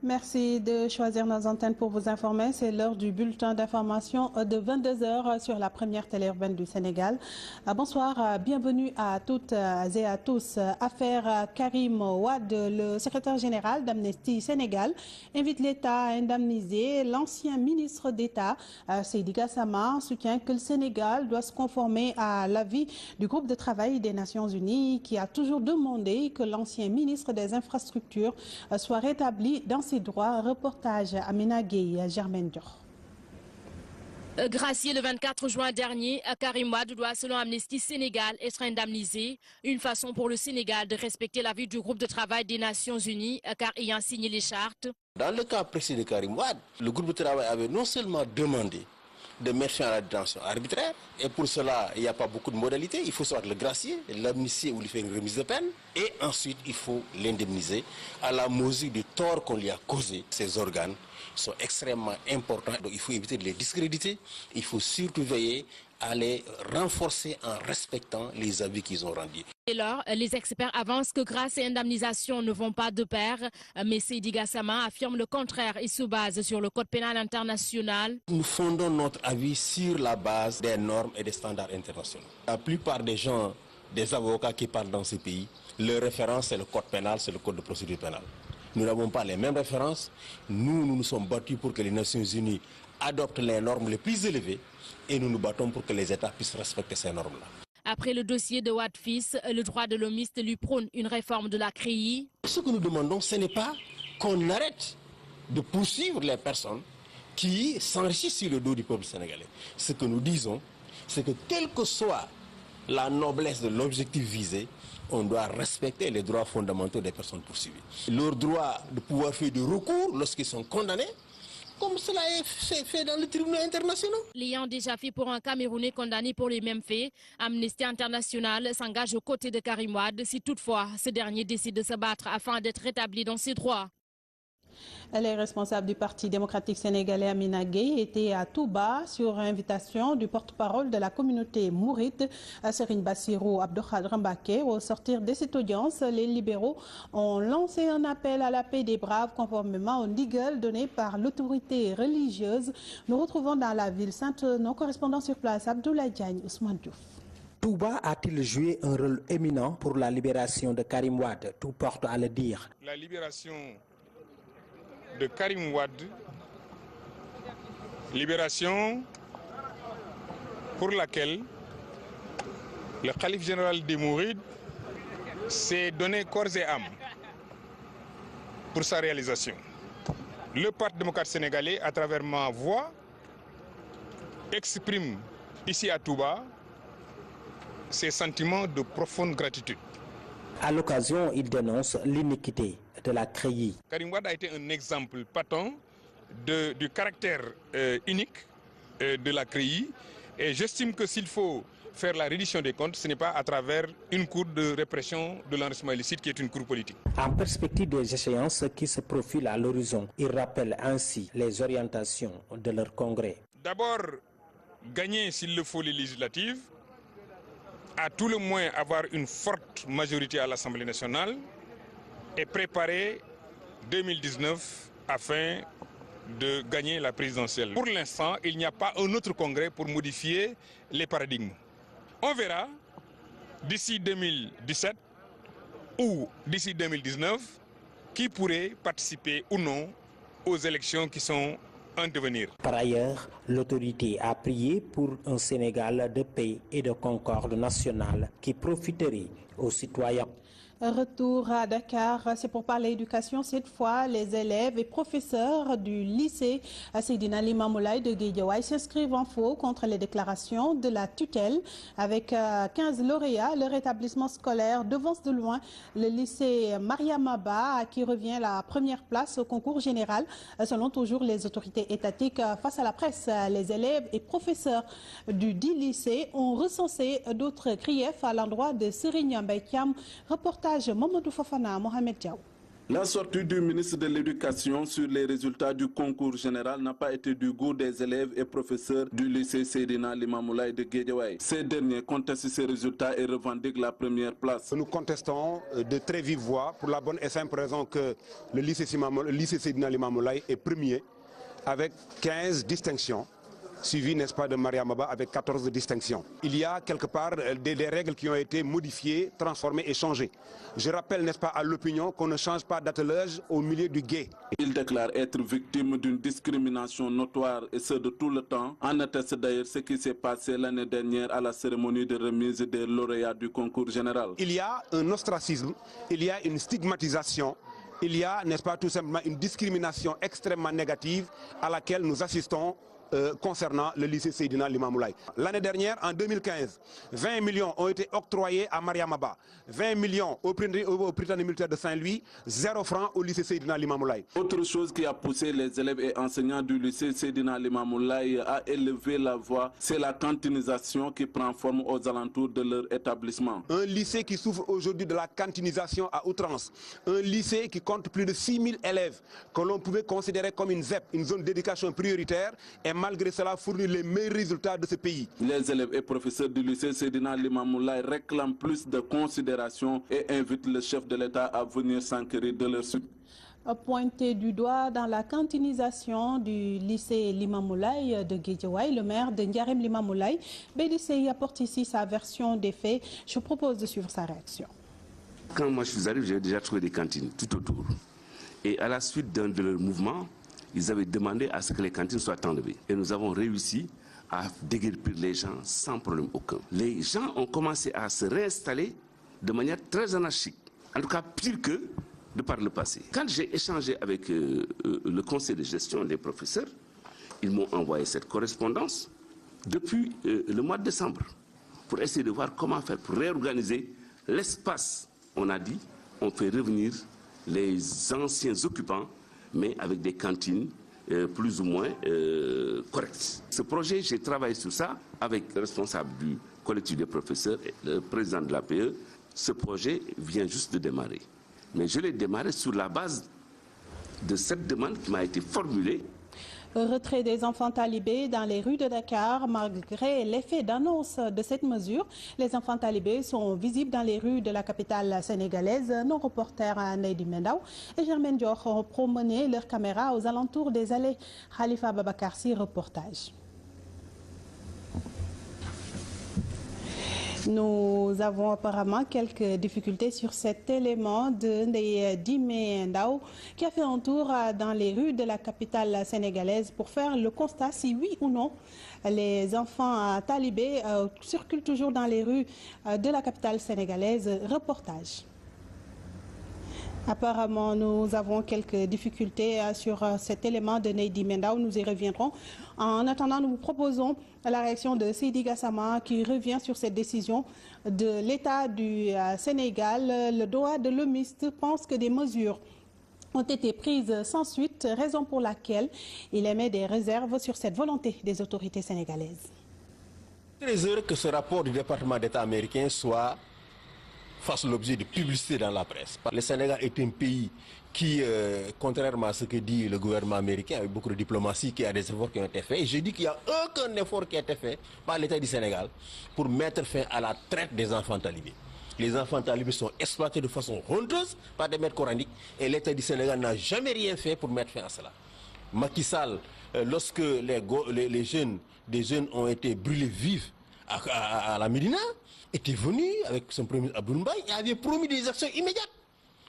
Merci de choisir nos antennes pour vous informer. C'est l'heure du bulletin d'information de 22 h sur la première télé urbaine du Sénégal. Bonsoir, bienvenue à toutes et à tous. Affaire Karim Wade, le secrétaire général d'Amnesty Sénégal, invite l'État à indemniser l'ancien ministre d'État, Seydi Gassama, soutient que le Sénégal doit se conformer à l'avis du groupe de travail des Nations Unies qui a toujours demandé que l'ancien ministre des Infrastructures soit rétabli dans ses droits. Reportage Amina Gueye, Germaine Dior. Gracié le 24 juin dernier, Karim Wade doit, selon Amnesty Sénégal, être indemnisé. Une façon pour le Sénégal de respecter l'avis du groupe de travail des Nations Unies, car ayant signé les chartes. Dans le cas précis de Karim Wade, le groupe de travail avait non seulement demandé de mettre fin à la détention arbitraire, et pour cela, il n'y a pas beaucoup de modalités. Il faut soit le gracier, l'amnistier ou lui faire une remise de peine, et ensuite, il faut l'indemniser à la mesure du tort qu'on lui a causé. Ces organes sont extrêmement importants, donc il faut éviter de les discréditer. Il faut surtout veiller à les renforcer en respectant les avis qu'ils ont rendus. Et lors, les experts avancent que grâce et indemnisation ne vont pas de pair, mais Seydi Gassama affirme le contraire et se base sur le Code pénal international. Nous fondons notre avis sur la base des normes et des standards internationaux. La plupart des gens, des avocats qui parlent dans ce pays, leur référence c'est le Code pénal, c'est le Code de procédure pénale. Nous n'avons pas les mêmes références. Nous nous sommes battus pour que les Nations Unies adoptent les normes les plus élevées et nous nous battons pour que les États puissent respecter ces normes-là. Après le dossier de Wade fils, le droit de l'homiste lui prône une réforme de la CREI. Ce que nous demandons, ce n'est pas qu'on arrête de poursuivre les personnes qui s'enrichissent sur le dos du peuple sénégalais. Ce que nous disons, c'est que quelle que soit la noblesse de l'objectif visé, on doit respecter les droits fondamentaux des personnes poursuivies. Leur droit de pouvoir faire du recours lorsqu'ils sont condamnés, comme cela est fait dans les tribunaux internationaux. L'ayant déjà fait pour un Camerounais condamné pour les mêmes faits, Amnesty International s'engage aux côtés de Karim Wade si toutefois ce dernier décide de se battre afin d'être rétabli dans ses droits. Les responsables du Parti démocratique sénégalais Amina Gueye étaient à Touba sur invitation du porte-parole de la communauté mouride, Serigne Bassirou Abdou Khadre Mbacké. Au sortir de cette audience, les libéraux ont lancé un appel à la paix des braves conformément au ndigal donné par l'autorité religieuse. Nous retrouvons dans la ville sainte nos correspondants sur place, Abdoulaye Diagne, Ousmane Diouf. Touba a-t-il joué un rôle éminent pour la libération de Karim Wade? Tout porte à le dire. La libération de Karim Wade, libération pour laquelle le calife général des Mourides s'est donné corps et âme pour sa réalisation. Le Parti démocrate sénégalais, à travers ma voix, exprime ici à Touba ses sentiments de profonde gratitude. À l'occasion, il dénonce l'iniquité de la CREI. Karim Wade a été un exemple patent du caractère unique de la CREI, et j'estime que s'il faut faire la reddition des comptes, ce n'est pas à travers une cour de répression de l'enrichissement illicite qui est une cour politique. En perspective des échéances qui se profilent à l'horizon, il rappelle ainsi les orientations de leur congrès. D'abord, gagner s'il le faut les législatives, à tout le moins avoir une forte majorité à l'Assemblée nationale et préparer 2019 afin de gagner la présidentielle. Pour l'instant, il n'y a pas un autre congrès pour modifier les paradigmes. On verra d'ici 2017 ou d'ici 2019 qui pourrait participer ou non aux élections qui sont en devenir. Par ailleurs, l'autorité a prié pour un Sénégal de paix et de concorde nationale qui profiterait aux citoyens. Retour à Dakar, c'est pour parler éducation. Cette fois, les élèves et professeurs du lycée Seydina Limamou Laye de Guédiawaye s'inscrivent en faux contre les déclarations de la tutelle. Avec 15 lauréats, leur établissement scolaire devance de loin le lycée Mariamaba, à qui revient la première place au concours général. Selon toujours les autorités étatiques, face à la presse, les élèves et professeurs du dit lycée ont recensé d'autres griefs à l'endroit de Serigne Mbaye Thiam. Reportage Mamadou Fofana, Mohamed Diaw. La sortie du ministre de l'Éducation sur les résultats du concours général n'a pas été du goût des élèves et professeurs du lycée Seydina Limamou Laye de Guédiawaye. Ces derniers contestent ces résultats et revendiquent la première place. Nous contestons de très vive voix pour la bonne et simple raison que le lycée Seydina Limamou Laye est premier avec 15 distinctions. Suivi, n'est-ce pas, de Mariamaba avec 14 distinctions. Il y a quelque part des règles qui ont été modifiées, transformées et changées. Je rappelle, n'est-ce pas, à l'opinion qu'on ne change pas d'attelage au milieu du gué. Il déclare être victime d'une discrimination notoire et ce de tout le temps. En atteste d'ailleurs ce qui s'est passé l'année dernière à la cérémonie de remise des lauréats du concours général. Il y a un ostracisme, il y a une stigmatisation. Il y a, n'est-ce pas, tout simplement une discrimination extrêmement négative à laquelle nous assistons concernant le lycée Seydina Limamou Laye. L'année dernière, en 2015, 20 millions ont été octroyés à Mariamaba, 20 millions au Prytanée militaire de Saint-Louis, 0 francs au lycée Seydina Limamou Laye. Autre chose qui a poussé les élèves et enseignants du lycée Seydina Limamou Laye à élever la voix, c'est la cantinisation qui prend forme aux alentours de leur établissement. Un lycée qui souffre aujourd'hui de la cantinisation à outrance, un lycée qui compte plus de 6 000 élèves que l'on pouvait considérer comme une ZEP, une zone d'éducation prioritaire, et malgré cela fournit les meilleurs résultats de ce pays. Les élèves et professeurs du lycée Seydina Limamou Laye réclament plus de considération et invitent le chef de l'État à venir s'enquérir de leur suite. Pointé du doigt dans la cantinisation du lycée Limamou Laye de Guédiawaye, le maire de Ndiarème Limamou Laye, BDCI apporte ici sa version des faits. Je propose de suivre sa réaction. Quand moi je suis arrivé, j'ai déjà trouvé des cantines tout autour. Et à la suite d'un de leurs mouvements, ils avaient demandé à ce que les cantines soient enlevées. Et nous avons réussi à déguerpir les gens sans problème aucun. Les gens ont commencé à se réinstaller de manière très anarchique. En tout cas, pire que de par le passé. Quand j'ai échangé avec le conseil de gestion des professeurs, ils m'ont envoyé cette correspondance depuis le mois de décembre pour essayer de voir comment faire pour réorganiser l'espace. On a dit, on fait revenir les anciens occupants, mais avec des cantines plus ou moins correctes. Ce projet, j'ai travaillé sur ça avec le responsable du collectif des professeurs et le président de l'APE. Ce projet vient juste de démarrer. Mais je l'ai démarré sur la base de cette demande qui m'a été formulée. Retrait des enfants talibés dans les rues de Dakar. Malgré l'effet d'annonce de cette mesure, les enfants talibés sont visibles dans les rues de la capitale sénégalaise. Nos reporters Neydi Mendaw et Germaine Dior ont promené leurs caméras aux alentours des allées. Khalifa Babakarsi, reportage. Nous avons apparemment quelques difficultés sur cet élément de Neydi Mendaw qui a fait un tour dans les rues de la capitale sénégalaise pour faire le constat si oui ou non les enfants talibés circulent toujours dans les rues de la capitale sénégalaise. Reportage. Apparemment, nous avons quelques difficultés sur cet élément de Neydi Mendaw. Nous y reviendrons. En attendant, nous vous proposons la réaction de Seydi Gassama qui revient sur cette décision de l'État du Sénégal. Le droit de l'homiste pense que des mesures ont été prises sans suite, raison pour laquelle il émet des réserves sur cette volonté des autorités sénégalaises. Très heureux que ce rapport du département d'État américain soit fasse l'objet de publicité dans la presse. Le Sénégal est un pays qui, contrairement à ce que dit le gouvernement américain, avec beaucoup de diplomatie, qui a des efforts qui ont été faits. Et je dis qu'il n'y a aucun effort qui a été fait par l'État du Sénégal pour mettre fin à la traite des enfants talibés. Les enfants talibés sont exploités de façon honteuse par des maîtres coraniques et l'État du Sénégal n'a jamais rien fait pour mettre fin à cela. Macky Sall, lorsque des jeunes ont été brûlés vifs à la Médina, était venu avec son premier ministre Abdoul Mbaye et avait promis des actions immédiates.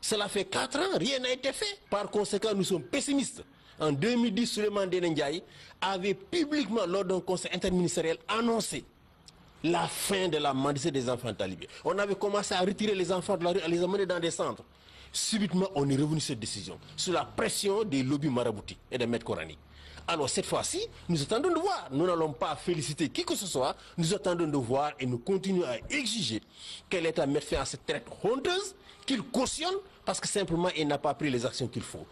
Cela fait 4 ans, rien n'a été fait. Par conséquent, nous sommes pessimistes. En 2010, Souleymane Ndéné Ndiaye avait publiquement, lors d'un conseil interministériel, annoncé la fin de la mendicité des enfants talibés. On avait commencé à retirer les enfants de la rue, à les amener dans des centres. Subitement, on est revenu sur cette décision, sous la pression des lobbies maraboutiques et des maîtres coraniques. Alors cette fois-ci, nous attendons de voir. Nous n'allons pas féliciter qui que ce soit. Nous attendons de voir et nous continuons à exiger que l'État mette fin à cette traite honteuse, qu'il cautionne parce que simplement il n'a pas pris les actions qu'il faut.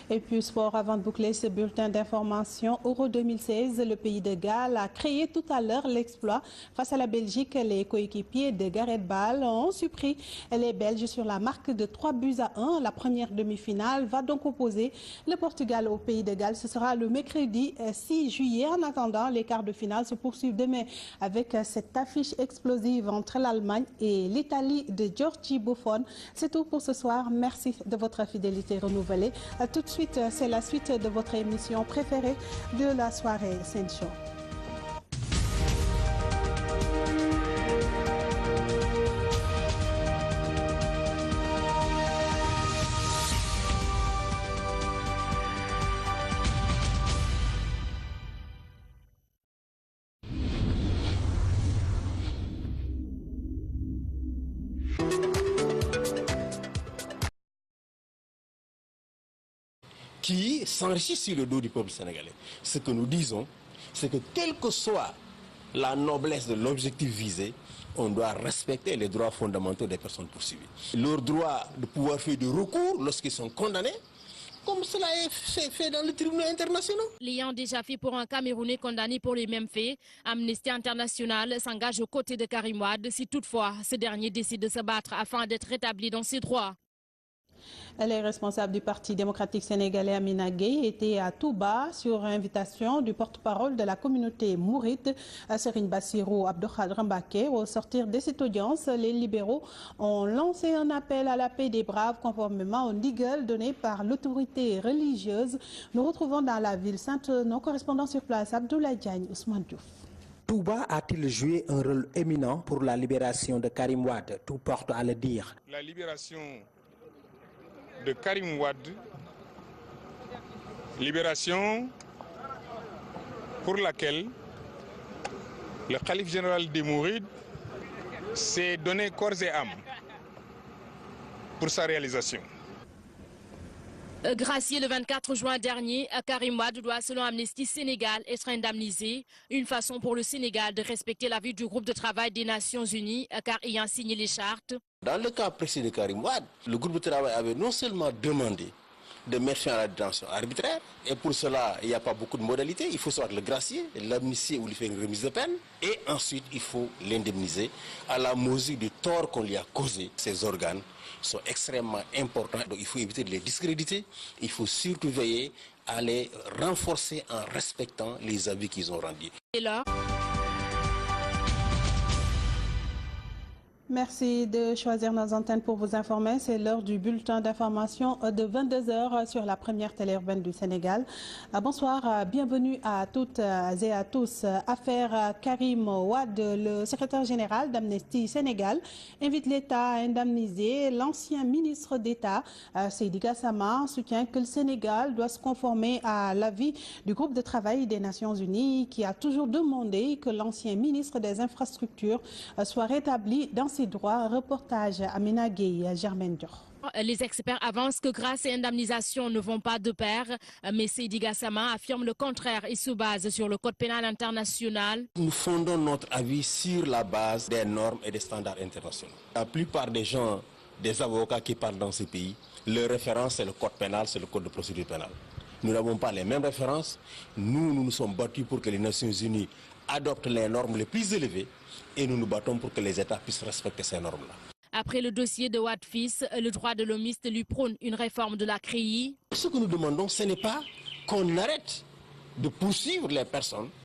Et puis sport, avant de boucler ce bulletin d'information, Euro 2016, le pays de Galles a créé tout à l'heure l'exploit. Face à la Belgique, les coéquipiers de Gareth Bale ont surpris les Belges sur la marque de 3-1. La première demi-finale va donc opposer le Portugal au pays de Galles. Ce sera le mercredi 6 juillet. En attendant, les quarts de finale se poursuivent demain avec cette affiche explosive entre l'Allemagne et l'Italie de Giorgi Buffon. C'est tout pour ce soir. Merci de votre fidélité renouvelée. Tout de suite, c'est la suite de votre émission préférée de la soirée Sen Show. Qui s'enrichit sur le dos du peuple sénégalais. Ce que nous disons, c'est que quelle que soit la noblesse de l'objectif visé, on doit respecter les droits fondamentaux des personnes poursuivies. Leur droit de pouvoir faire des recours lorsqu'ils sont condamnés, comme cela est fait dans les tribunaux internationaux. L'ayant déjà fait pour un Camerounais condamné pour les mêmes faits, Amnesty International s'engage aux côtés de Karim Wade si toutefois ce dernier décide de se battre afin d'être rétabli dans ses droits. Les responsables du Parti démocratique sénégalais Amina Gueye étaient à Touba sur invitation du porte-parole de la communauté mouride, Serigne Bassirou Abdou Khadre Mbacké. Au sortir de cette audience, les libéraux ont lancé un appel à la paix des braves conformément au ndigal donné par l'autorité religieuse. Nous retrouvons dans la ville sainte nos correspondants sur place, Abdoulaye Diagne, Ousmane Diouf. Touba a-t-il joué un rôle éminent pour la libération de Karim Wade? Tout porte à le dire. La libération de Karim Wade, libération pour laquelle le calife général des Mourides s'est donné corps et âme pour sa réalisation. Gracié le 24 juin dernier, Karim Wade doit, selon Amnesty Sénégal, être indemnisé. Une façon pour le Sénégal de respecter l'avis du groupe de travail des Nations Unies, car ayant signé les chartes. Dans le cas précis de Karim Wade, le groupe de travail avait non seulement demandé de mettre fin à la détention arbitraire, et pour cela, il n'y a pas beaucoup de modalités. Il faut soit le gracier, l'amnistier ou lui faire une remise de peine, et ensuite, il faut l'indemniser à la mesure du tort qu'on lui a causé. Ces organes sont extrêmement importants, donc il faut éviter de les discréditer. Il faut surtout veiller à les renforcer en respectant les avis qu'ils ont rendus. Et là... Merci de choisir nos antennes pour vous informer. C'est l'heure du bulletin d'information de 22h sur la première télé urbaine du Sénégal. Bonsoir, bienvenue à toutes et à tous. Affaire Karim Wade, le secrétaire général d'Amnesty Sénégal, invite l'État à indemniser l'ancien ministre d'État, Seydi Gassama, soutient que le Sénégal doit se conformer à l'avis du groupe de travail des Nations Unies qui a toujours demandé que l'ancien ministre des Infrastructures soit rétabli dans ses droits. Reportage Amina Gueye, Germaine Dior. Les experts avancent que grâce et indemnisation ne vont pas de pair, mais Seydi Gassama affirme le contraire et se base sur le code pénal international. Nous fondons notre avis sur la base des normes et des standards internationaux. La plupart des gens, des avocats qui parlent dans ce pays, leur référence c'est le code pénal, c'est le code de procédure pénale. Nous n'avons pas les mêmes références. Nous nous sommes battus pour que les Nations Unies adoptent les normes les plus élevées et nous nous battons pour que les États puissent respecter ces normes-là. Après le dossier de Wade fils, le droit de l'homiste lui prône une réforme de la CREI. Ce que nous demandons, ce n'est pas qu'on arrête de poursuivre les personnes